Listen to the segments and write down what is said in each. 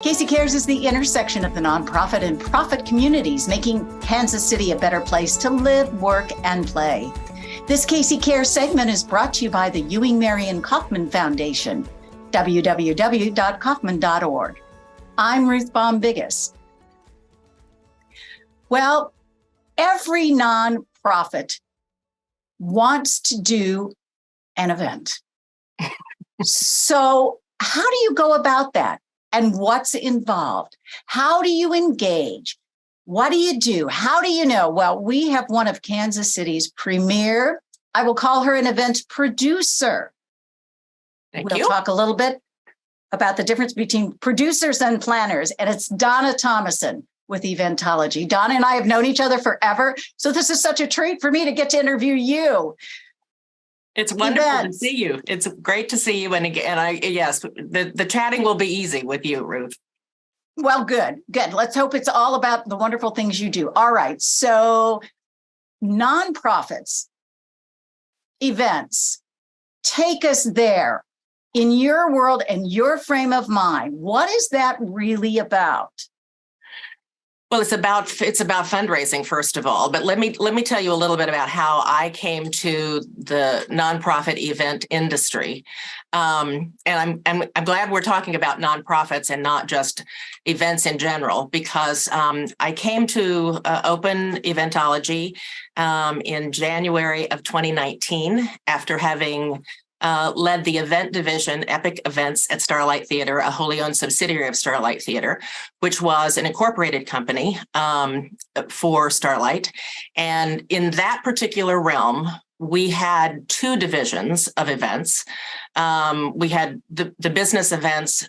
KC Cares is the intersection of the nonprofit and profit communities, making Kansas City a better place to live, work, and play. This KC Cares segment is brought to you by the Ewing Marion Kaufman Foundation, www.kaufman.org. I'm Ruth Baum-Biggis. Well, every nonprofit wants to do an event. So how do you go about that? And what's involved? How do you engage? What do you do? How do you know? Well, we have one of Kansas City's premier, I will call her an event producer. We'll talk a little bit about the difference between producers and planners, and it's Donna Thomason with Eventology. Donna and I have known each other forever, so this is such a treat for me to get to interview you. It's wonderful to see you. It's great to see you. And yes, the chatting will be easy with you, Ruth. Well, good. Let's hope it's all about the wonderful things you do. All right. So nonprofits, events, take us there in your world and your frame of mind. What is that really about? Well, it's about fundraising, first of all, but let me tell you a little bit about how I came to the nonprofit event industry. And I'm glad we're talking about nonprofits and not just events in general, because I came to open Eventology in January of 2019 after having led the event division, Epic Events at Starlight Theater, a wholly owned subsidiary of Starlight Theater, which was an incorporated company for Starlight. And in that particular realm, we had two divisions of events. We had the business events,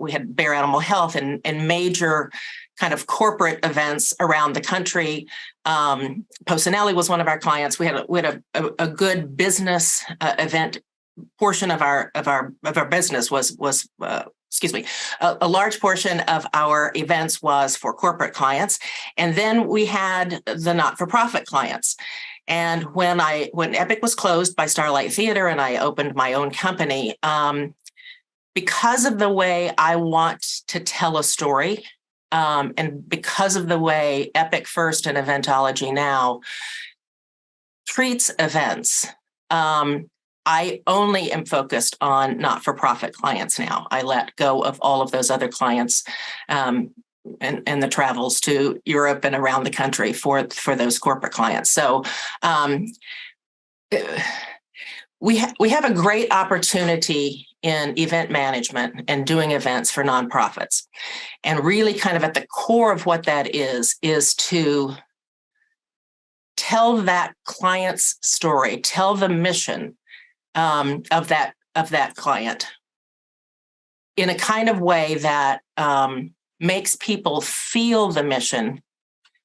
we had Bear Animal Health and major kind of corporate events around the country. Posinelli was one of our clients. We had a good business event portion of our business was a large portion of our events was for corporate clients, and then we had the not-for-profit clients. And when Epic was closed by Starlight Theater and I opened my own company, because of the way I want to tell a story, and because of the way Epic First and Eventology now treats events, I only am focused on not-for-profit clients now. I let go of all of those other clients and the travels to Europe and around the country for those corporate clients. So we have a great opportunity in event management and doing events for nonprofits. And really kind of at the core of what that is to tell that client's story, tell the mission of that client in a kind of way that makes people feel the mission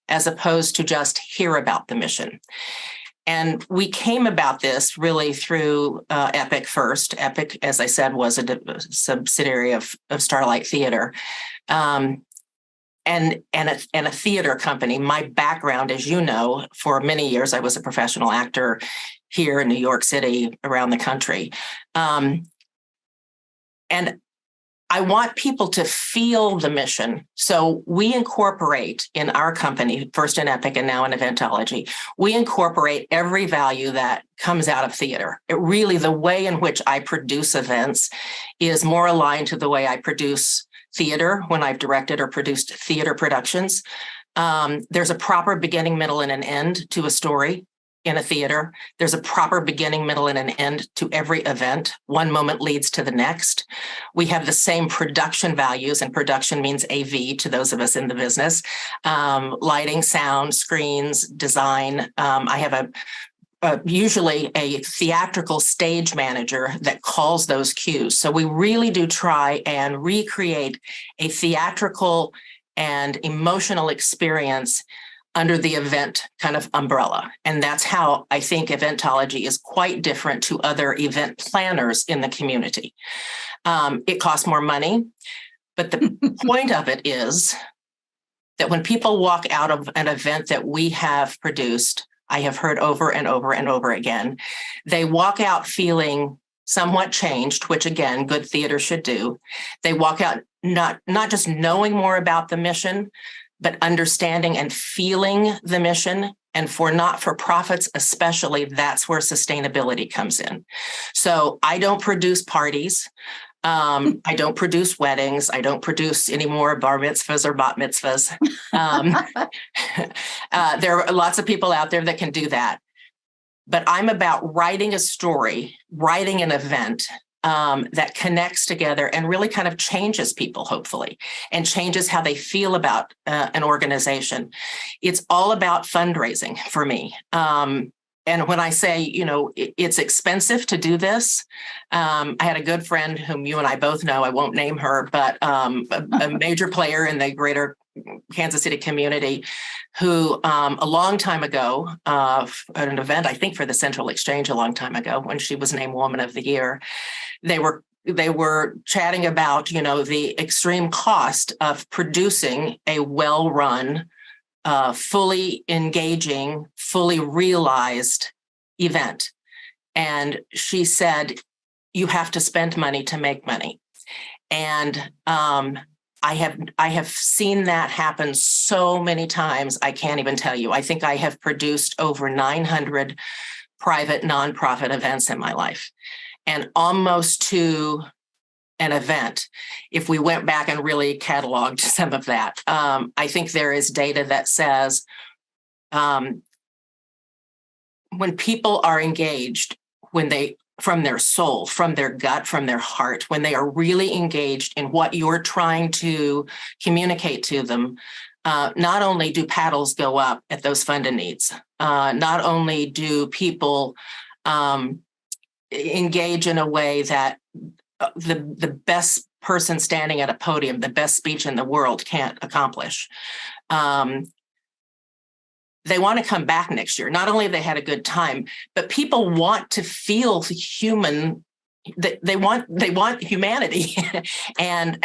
as opposed to just hear about the mission. And we came about this really through Epic First. Epic, as I said, was a subsidiary of Starlight Theater. And a theater company. My background, as you know, for many years, I was a professional actor here in New York City, around the country. And I want people to feel the mission. So we incorporate in our company, first in Epic and now in Eventology, we incorporate every value that comes out of theater. It really, the way in which I produce events is more aligned to the way I produce theater when I've directed or produced theater productions. There's a proper beginning, middle, and an end to a story in a theater. There's a proper beginning, middle, and an end to every event. One moment leads to the next. We have the same production values, and production means AV to those of us in the business. Lighting, sound, screens, design. I have usually a theatrical stage manager that calls those cues. So we really do try and recreate a theatrical and emotional experience under the event kind of umbrella. And that's how I think Eventology is quite different to other event planners in the community. It costs more money, but the point of it is that when people walk out of an event that we have produced, I have heard over and over and over again, they walk out feeling somewhat changed, which again, good theater should do. They walk out not just knowing more about the mission, but understanding and feeling the mission. And for not-for-profits especially, that's where sustainability comes in. So I don't produce parties. I don't produce weddings. I don't produce any more bar mitzvahs or bat mitzvahs. There are lots of people out there that can do that. But I'm about writing a story, writing an event that connects together and really kind of changes people, hopefully, and changes how they feel about an organization. It's all about fundraising for me. And when I say, it's expensive to do this, I had a good friend whom you and I both know, I won't name her, but a major player in the greater Kansas City community who a long time ago, at an event, I think for the Central Exchange a long time ago, when she was named Woman of the Year, they were chatting about, the extreme cost of producing a well-run, fully engaging, fully realized event. And she said, you have to spend money to make money. And I have seen that happen so many times, I can't even tell you. I think I have produced over 900 private nonprofit events in my life. And almost to an event, if we went back and really cataloged some of that, I think there is data that says when people are engaged, from their soul, from their gut, from their heart, when they are really engaged in what you're trying to communicate to them, not only do paddles go up at those funded needs, not only do people engage in a way that the best person standing at a podium, the best speech in the world can't accomplish. They want to come back next year. Not only have they had a good time, but people want to feel human. They want humanity, and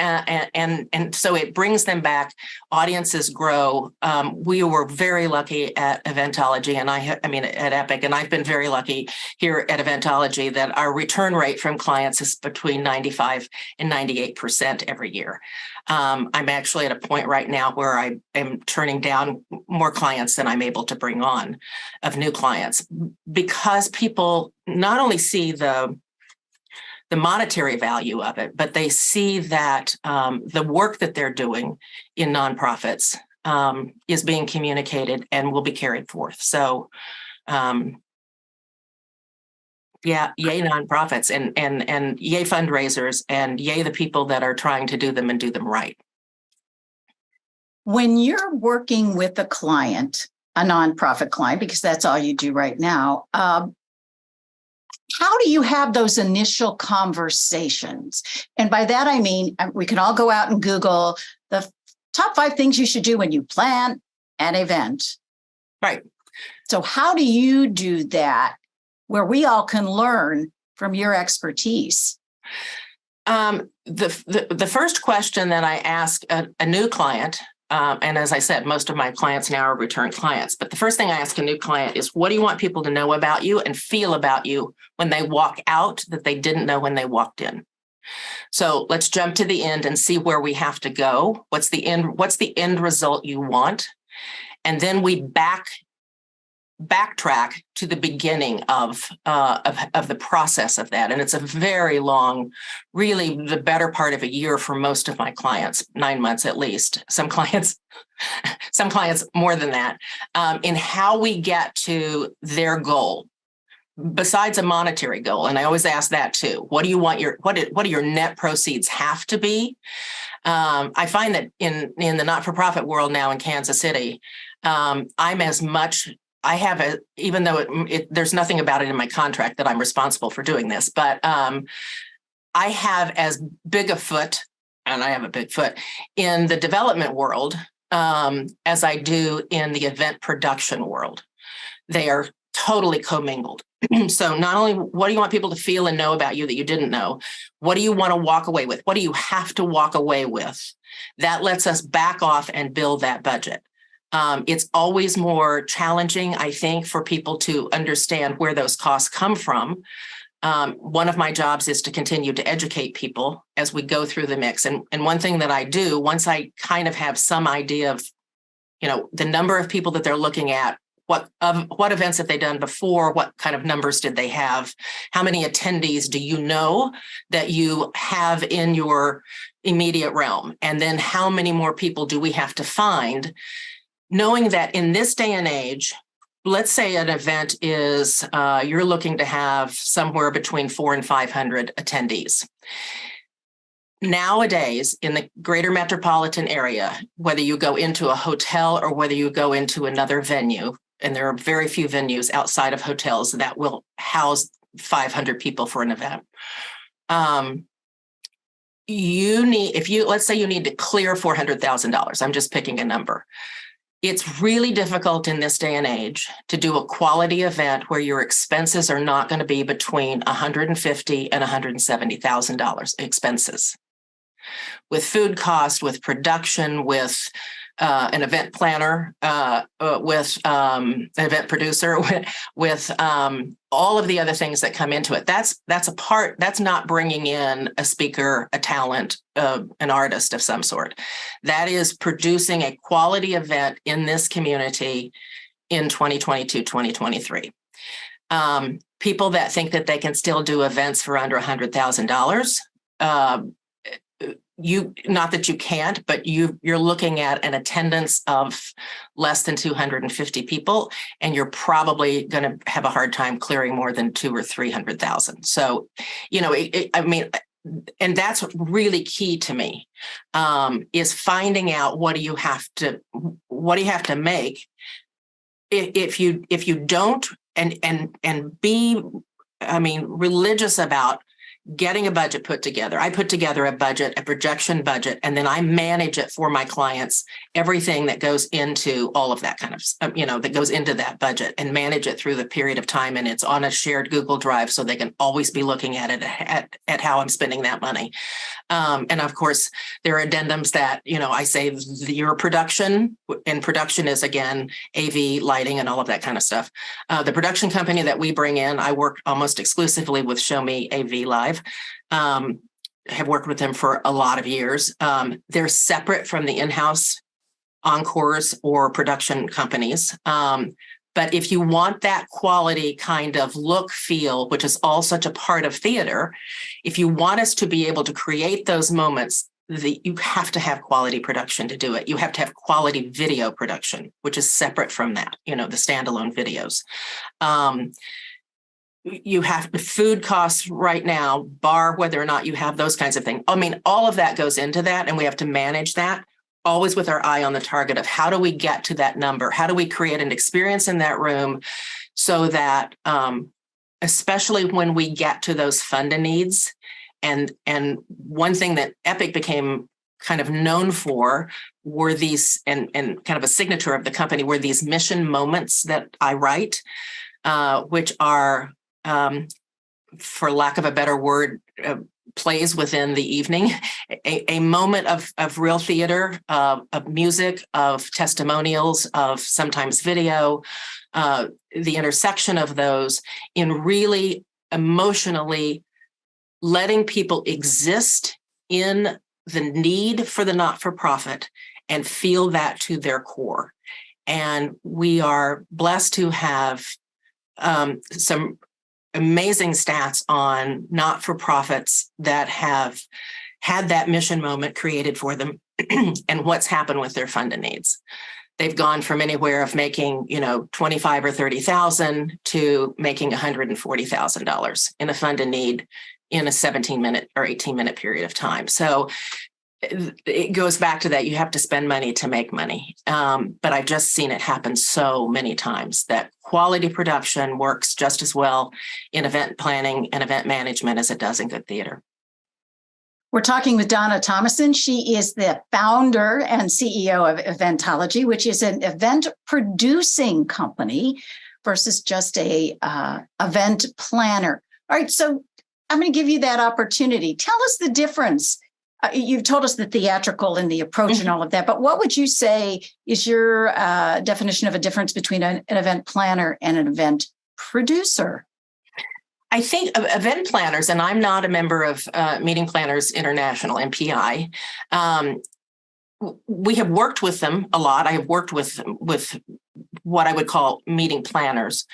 so it brings them back. Audiences grow. We were very lucky at Eventology, and at Epic, and I've been very lucky here at Eventology that our return rate from clients is between 95 and 98% every year. I'm actually at a point right now where I am turning down more clients than I'm able to bring on of new clients, because people not only see the monetary value of it, but they see that the work that they're doing in nonprofits is being communicated and will be carried forth. So, yay nonprofits and yay fundraisers, and yay the people that are trying to do them and do them right. When you're working with a client, a nonprofit client, because that's all you do right now, how do you have those initial conversations? And by that, I mean, we can all go out and Google the top 5 things you should do when you plan an event. Right. So how do you do that where we all can learn from your expertise? The first question that I ask a new client, and as I said, most of my clients now are return clients, but the first thing I ask a new client is, what do you want people to know about you and feel about you when they walk out that they didn't know when they walked in? So let's jump to the end and see where we have to go. What's the end result you want? And then we backtrack to the beginning of the process of that. And it's a very long, really the better part of a year for most of my clients, 9 months at least. Some clients more than that, in how we get to their goal, besides a monetary goal. And I always ask that too. What do you want what do your net proceeds have to be? I find that in the not-for-profit world now in Kansas City, even though there's nothing about it in my contract that I'm responsible for doing this, but I have as big a foot, and I have a big foot in the development world as I do in the event production world. They are totally commingled. So not only what do you want people to feel and know about you that you didn't know, what do you want to walk away with? What do you have to walk away with? That lets us back off and build that budget. It's always more challenging, I think, for people to understand where those costs come from. One of my jobs is to continue to educate people as we go through the mix. And one thing that I do, once I kind of have some idea of, the number of people that they're looking at, what events have they done before? What kind of numbers did they have? How many attendees do you know that you have in your immediate realm? And then how many more people do we have to find? Knowing that in this day and age, let's say an event is, you're looking to have somewhere between 400 and 500 attendees. Nowadays, in the greater metropolitan area, whether you go into a hotel or whether you go into another venue, and there are very few venues outside of hotels that will house 500 people for an event. Let's say you need to clear $400,000. I'm just picking a number. It's really difficult in this day and age to do a quality event where your expenses are not going to be between $150,000 and $170,000 expenses. With food cost, with production, with an event planner, with an event producer, with all of the other things that come into it. That's not bringing in a speaker, a talent, an artist of some sort. That is producing a quality event in this community in 2022, 2023. People that think that they can still do events for under $100,000, not that you can't, but you're looking at an attendance of less than 250 people, and you're probably going to have a hard time clearing more than 200,000 or 300,000. So, and that's really key to me, is finding out what do you have to make if you don't and be, religious about getting a budget put together. I put together a projection budget, and then I manage it for my clients, everything that goes into all of that kind of, that goes into that budget, and manage it through the period of time. And it's on a shared Google Drive, so they can always be looking at it at how I'm spending that money. And of course, there are addendums that, I say your production, and production is, again, AV, lighting, and all of that kind of stuff. The production company that we bring in, I work almost exclusively with Show Me AV Live. Have worked with them for a lot of years. They're separate from the in-house encores or production companies. But if you want that quality kind of look, feel, which is all such a part of theater, if you want us to be able to create those moments, you have to have quality production to do it. You have to have quality video production, which is separate from that, the standalone videos. You have food costs right now, bar, whether or not you have those kinds of things. All of that goes into that, and we have to manage that, always with our eye on the target of how do we get to that number? How do we create an experience in that room so that, especially when we get to those funding needs, and one thing that Epic became kind of known for were these, and kind of a signature of the company, were these mission moments that I write, which are, for lack of a better word, plays within the evening, a moment of real theater, of music, of testimonials, of sometimes video, the intersection of those in really emotionally letting people exist in the need for the not-for-profit and feel that to their core. And we are blessed to have some amazing stats on not-for-profits that have had that mission moment created for them and what's happened with their funding needs. They've gone from anywhere of making, $25,000 or $30,000 to making $140,000 in a funding need in a 17-minute or 18-minute period of time. So it goes back to that. You have to spend money to make money. But I've just seen it happen so many times that quality production works just as well in event planning and event management as it does in good theater. We're talking with Donna Thomason. She is the founder and CEO of Eventology, which is an event producing company versus just a event planner. All right, so I'm going to give you that opportunity. Tell us the difference. You've told us the theatrical and the approach and all of that, but what would you say is your definition of a difference between an event planner and an event producer? I think event planners, and I'm not a member of Meeting Planners International, MPI. We have worked with them a lot. I have worked with what I would call meeting planners.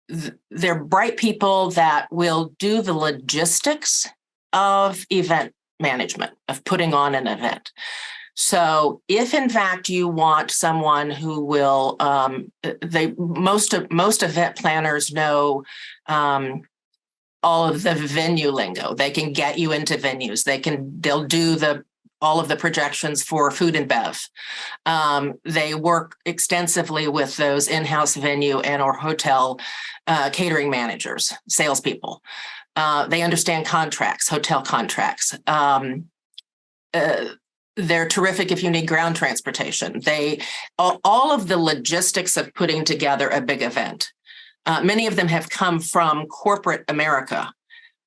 They're bright people that will do the logistics of event management, of putting on an event. So if in fact you want someone who will, most event planners know all of the venue lingo. They can get you into venues. They'll do all of the projections for food and bev. They work extensively with those in-house venue and or hotel catering managers, salespeople. They understand contracts, hotel contracts. They're terrific if you need ground transportation. All of the logistics of putting together a big event. Many of them have come from corporate America.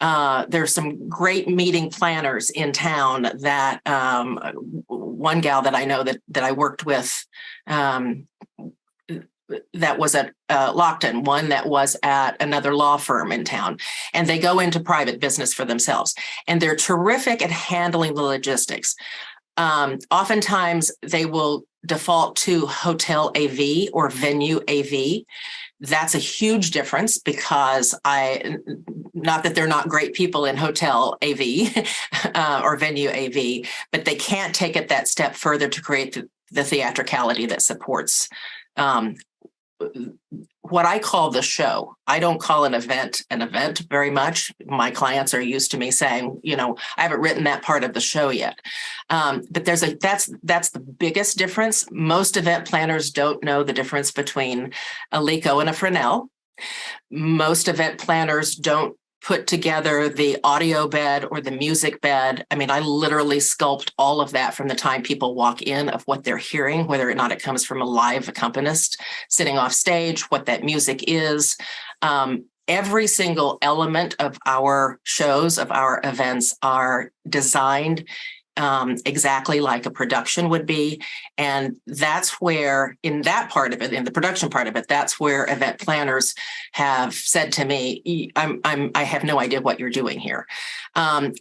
There's some great meeting planners in town that one gal that I know that I worked with that was at Lockton, one that was at another law firm in town, and they go into private business for themselves. And they're terrific at handling the logistics. Oftentimes they will default to hotel AV or venue AV. That's a huge difference because not that they're not great people in hotel AV or venue AV, but they can't take it that step further to create the theatricality that supports what I call the show. I don't call an event very much. My clients are used to me saying, I haven't written that part of the show yet. But that's the biggest difference. Most event planners don't know the difference between a Lico and a Fresnel. Most event planners don't put together the audio bed or the music bed. I mean, I literally sculpt all of that from the time people walk in of what they're hearing, whether or not it comes from a live accompanist sitting off stage, what that music is. Every single element of our shows, of our events, are designed exactly like a production would be. And that's where, in that part of it, in the production part of it, that's where event planners have said to me, I have no idea what you're doing here.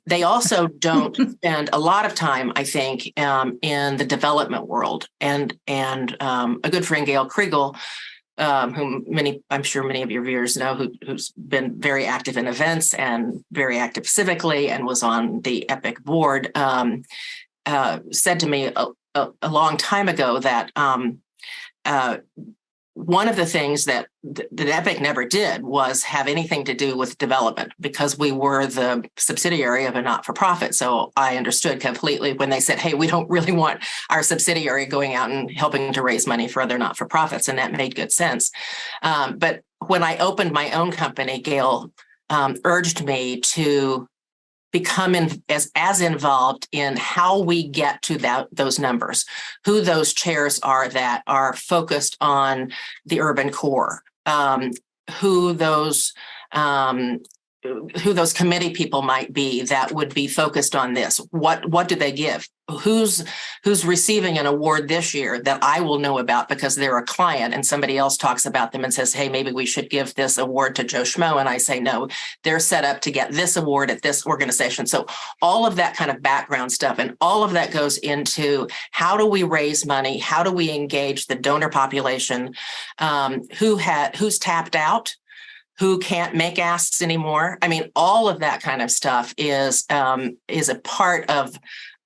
They also don't spend a lot of time, I think, in the development world. And a good friend, Gail Kriegel, whom I'm sure many of your viewers know, who's been very active in events and very active civically and was on the EPIC board, said to me a long time ago that one of the things that EPIC never did was have anything to do with development because we were the subsidiary of a not-for-profit. So I understood completely when they said, hey, we don't really want our subsidiary going out and helping to raise money for other not-for-profits. And that made good sense. But when I opened my own company, Gail urged me to become as involved in how we get to those numbers, who those chairs are that are focused on the urban core, who those committee people might be that would be focused on this. What do they give? Who's receiving an award this year that I will know about because they're a client and somebody else talks about them and says, hey, maybe we should give this award to Joe Schmo. And I say, no, they're set up to get this award at this organization. So all of that kind of background stuff and all of that goes into how do we raise money? How do we engage the donor population? Who's tapped out? Who can't make asks anymore? I mean, all of that kind of stuff is a part of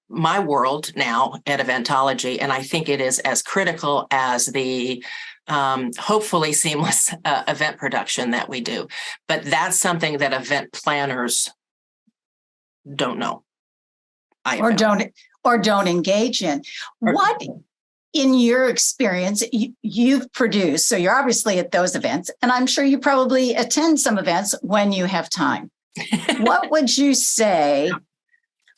my world now at Eventology, and I think it is as critical as the hopefully seamless event production that we do. But that's something that event planners don't know. Or don't engage in. What, in your experience, you've produced, so you're obviously at those events, and I'm sure you probably attend some events when you have time. What would you say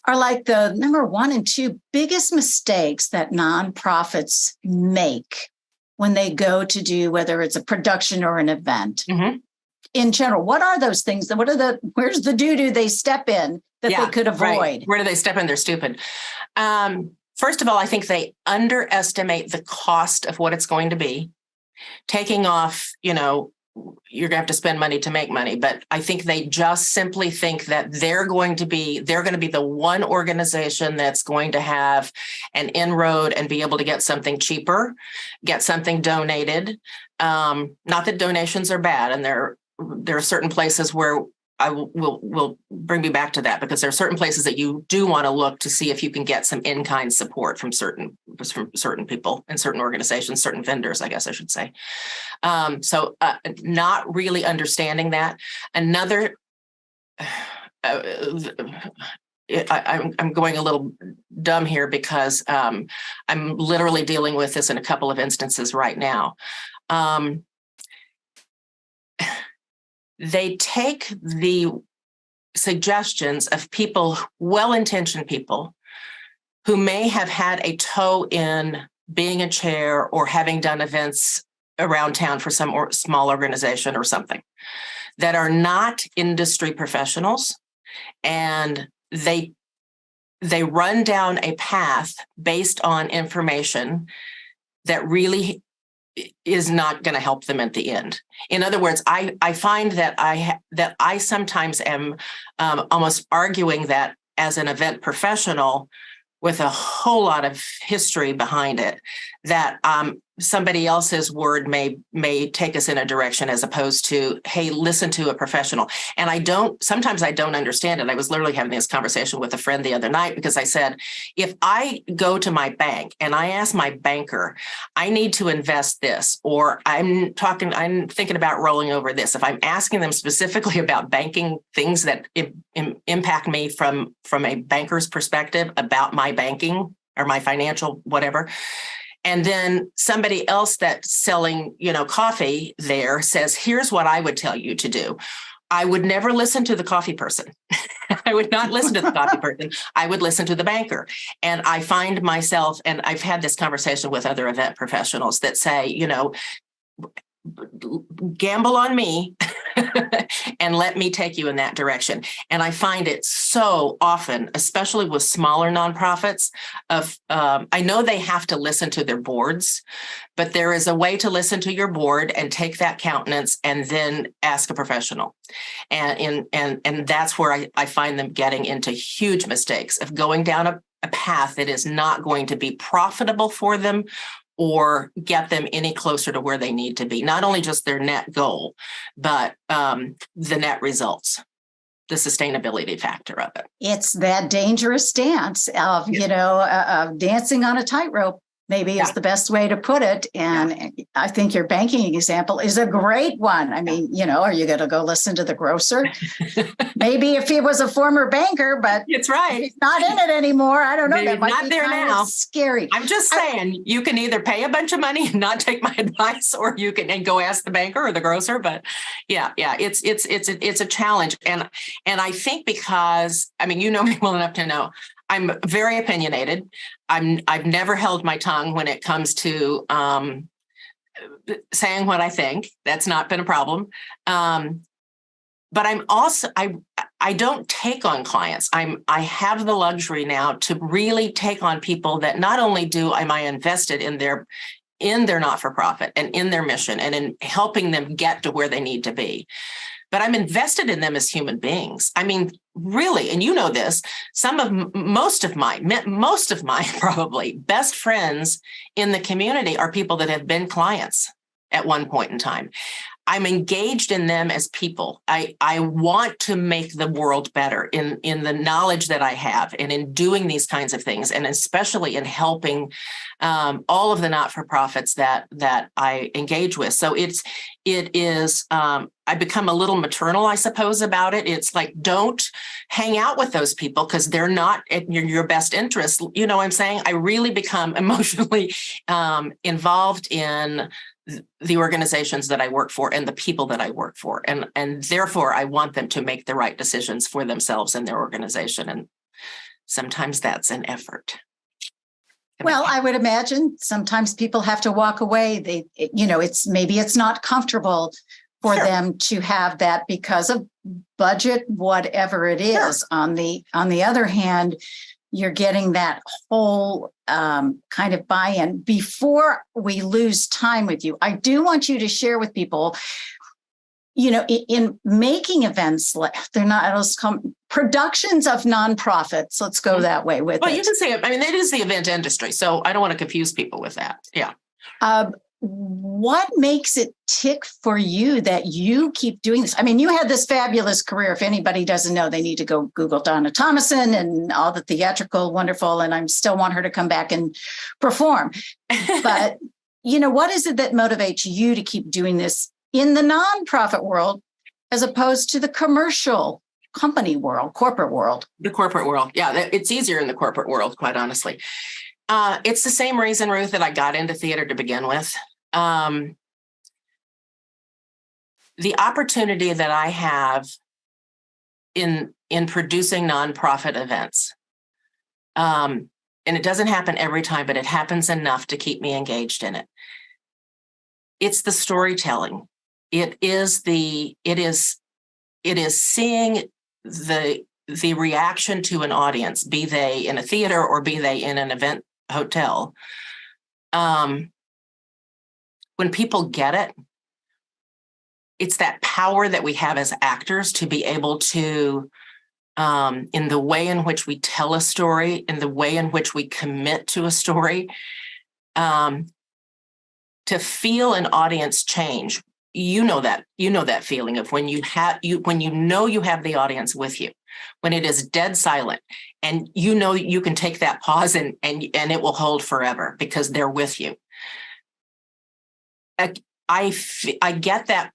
are like the number 1 and 2 biggest mistakes that nonprofits make when they go to do, whether it's a production or an event? Mm-hmm. In general, what are those things? Where's the doo-doo they step in that they could avoid? Right. Where do they step in? They're stupid. First of all, I think they underestimate the cost of what it's going to be. Taking off, you're going to have to spend money to make money. But I think they just simply think that they're going to be the one organization that's going to have an inroad and be able to get something cheaper, get something donated. Not that donations are bad, and there are certain places where I will bring me back to that, because there are certain places that you do want to look to see if you can get some in-kind support from certain people and certain organizations, certain vendors, I guess I should say. So not really understanding that. Another, I'm going a little dumb here because I'm literally dealing with this in a couple of instances right now. They take the suggestions of people, well-intentioned people, who may have had a toe in being a chair or having done events around town for some small organization or something, that are not industry professionals, and they run down a path based on information that really is not going to help them at the end. In other words, I find that I sometimes am almost arguing that as an event professional with a whole lot of history behind it, that somebody else's word may take us in a direction, as opposed to, hey, listen to a professional. And sometimes I don't understand it. I was literally having this conversation with a friend the other night, because I said, if I go to my bank and I ask my banker, I need to invest this, or I'm thinking about rolling over this. If I'm asking them specifically about banking things that impact me from a banker's perspective about my banking or my financial whatever, and then somebody else that's selling, coffee there says, here's what I would tell you to do, I would never listen to the coffee person. I would not listen to the coffee person. I would listen to the banker. And I find myself, and I've had this conversation with other event professionals that say, gamble on me and let me take you in that direction. And I find it so often, especially with smaller nonprofits, I know they have to listen to their boards, but there is a way to listen to your board and take that countenance and then ask a professional. And that's where I find them getting into huge mistakes of going down a path that is not going to be profitable for them or get them any closer to where they need to be. Not only just their net goal, but the net results, the sustainability factor of it. It's that dangerous dance of, dancing on a tightrope, maybe is the best way to put it. And I think your banking example is a great one. I mean, are you going to go listen to the grocer? Maybe if he was a former banker, but it's right. He's not in it anymore. I don't know. Maybe that might not be there kind now. of scary. I'm just saying, you can either pay a bunch of money and not take my advice, or you can go ask the banker or the grocer. But it's a challenge. And I think because, you know me well enough to know I'm very opinionated. I've never held my tongue when it comes to saying what I think. That's not been a problem. But I'm also, I don't take on clients. I have the luxury now to really take on people that not only am I invested in their not-for-profit and in their mission and in helping them get to where they need to be, but I'm invested in them as human beings. Really, and this, most of my probably best friends in the community are people that have been clients at one point in time. I'm engaged in them as people. I want to make the world better in the knowledge that I have and in doing these kinds of things, and especially in helping all of the not-for-profits that I engage with. So it is I become a little maternal, I suppose, about it. It's like, don't hang out with those people because they're not in your best interest. You know what I'm saying? I really become emotionally involved in the organizations that I work for and the people that I work for. And therefore, I want them to make the right decisions for themselves and their organization. And sometimes that's an effort. Well, I would imagine sometimes people have to walk away. It's not comfortable for them to have that because of budget, whatever it is. Sure. On the other hand, you're getting that whole kind of buy-in. Before we lose time with you, I do want you to share with people in making events, they're not, productions of nonprofits. Let's go that way with it. Well, you can say it. I mean, it is the event industry, so I don't want to confuse people with that. Yeah. What makes it tick for you that you keep doing this? I mean, you had this fabulous career. If anybody doesn't know, they need to go Google Donna Thomason and all the theatrical, wonderful, and I still want her to come back and perform. But, what is it that motivates you to keep doing this in the nonprofit world as opposed to the commercial company world, corporate world? The corporate world. Yeah, it's easier in the corporate world, quite honestly. It's the same reason, Ruth, that I got into theater to begin with. The opportunity that I have in producing nonprofit events, and it doesn't happen every time, but it happens enough to keep me engaged in it. It's the storytelling. It is seeing the reaction to an audience, be they in a theater or be they in an event hotel. When people get it, it's that power that we have as actors to be able to, in the way in which we tell a story, in the way in which we commit to a story, to feel an audience change. You know that feeling of when you have you have the audience with you, when it is dead silent, and you can take that pause and it will hold forever because they're with you. I get that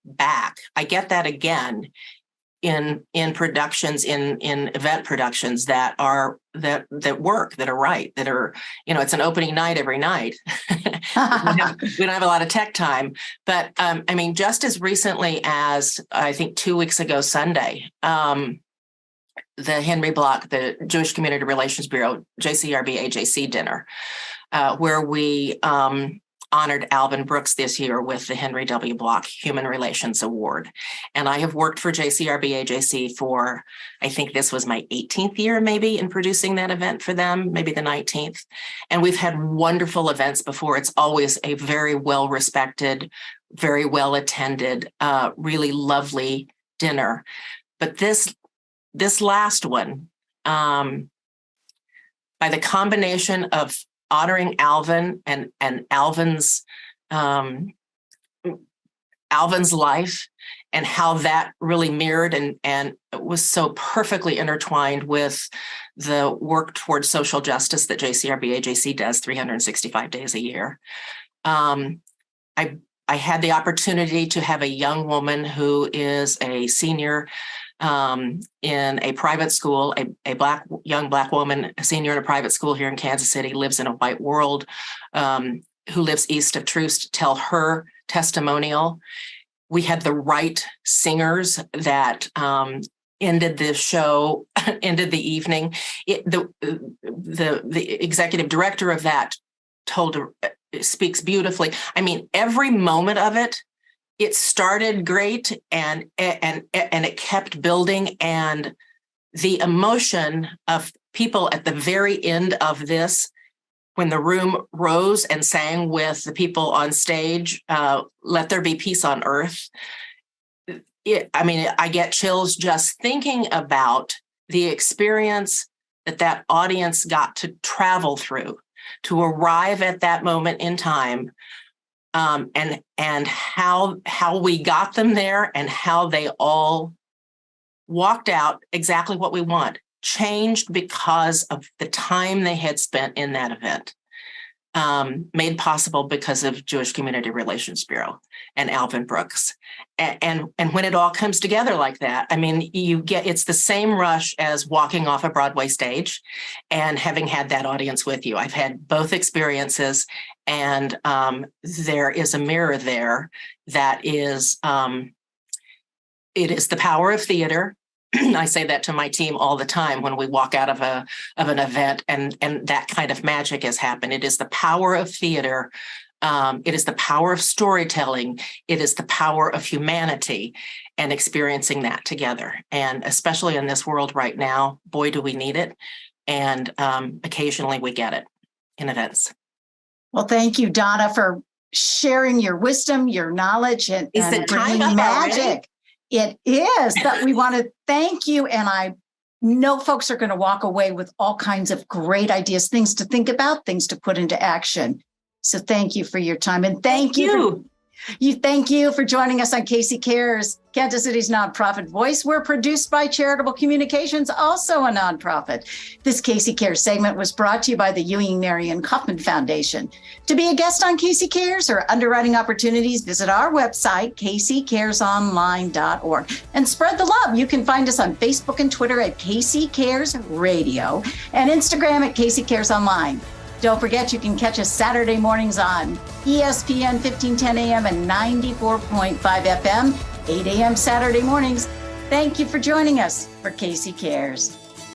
back. I get that again in productions, in event productions that work, that are right, that are, it's an opening night every night. we don't have a lot of tech time, but I mean, just as recently as I think 2 weeks ago Sunday, the Henry Block, the Jewish Community Relations Bureau, JCRB AJC dinner, where we honored Alvin Brooks this year with the Henry W. Block Human Relations Award. And I have worked for JCRB AJC for, I think this was my 18th year maybe in producing that event for them, maybe the 19th. And we've had wonderful events before. It's always a very well-respected, very well-attended, really lovely dinner. But this last one, by the combination of honoring Alvin and Alvin's life and how that really mirrored and was so perfectly intertwined with the work towards social justice that JCRB AJC does 365 days a year. I had the opportunity to have a young woman who is a senior in a private school, a young black woman, a senior in a private school here in Kansas City, lives in a white world, who lives east of Troost, tell her testimonial. We had the right singers that ended the show, ended the evening. The executive director of that speaks beautifully. I mean, every moment of it. It started great and it kept building, and the emotion of people at the very end of this, when the room rose and sang with the people on stage, "Let There Be Peace on Earth." I get chills just thinking about the experience that audience got to travel through to arrive at that moment in time. And how we got them there and how they all walked out exactly what we want, changed because of the time they had spent in that event, made possible because of Jewish Community Relations Bureau and Alvin Brooks. And when it all comes together like that, I mean, it's the same rush as walking off a Broadway stage and having had that audience with you. I've had both experiences, and there is a mirror there that is, it is the power of theater. I say that to my team all the time when we walk out of an event and that kind of magic has happened. It is the power of theater. It is the power of storytelling. It is the power of humanity and experiencing that together. And especially in this world right now, boy, do we need it. And occasionally we get it in events. Well, thank you, Donna, for sharing your wisdom, your knowledge, and time bringing up magic. already? It is, but we want to thank you. And I know folks are going to walk away with all kinds of great ideas, things to think about, things to put into action. So thank you for your time. And thank you for joining us on KC Cares, Kansas City's nonprofit voice. We're produced by Charitable Communications, also a nonprofit. This KC Cares segment was brought to you by the Ewing Marion Kaufman Foundation. To be a guest on KC Cares or underwriting opportunities, visit our website, kccaresonline.org, and spread the love. You can find us on Facebook and Twitter at KC Cares Radio and Instagram at KC Cares Online. Don't forget, you can catch us Saturday mornings on ESPN 1510 AM and 94.5 FM, 8 a.m. Saturday mornings. Thank you for joining us for KC Cares.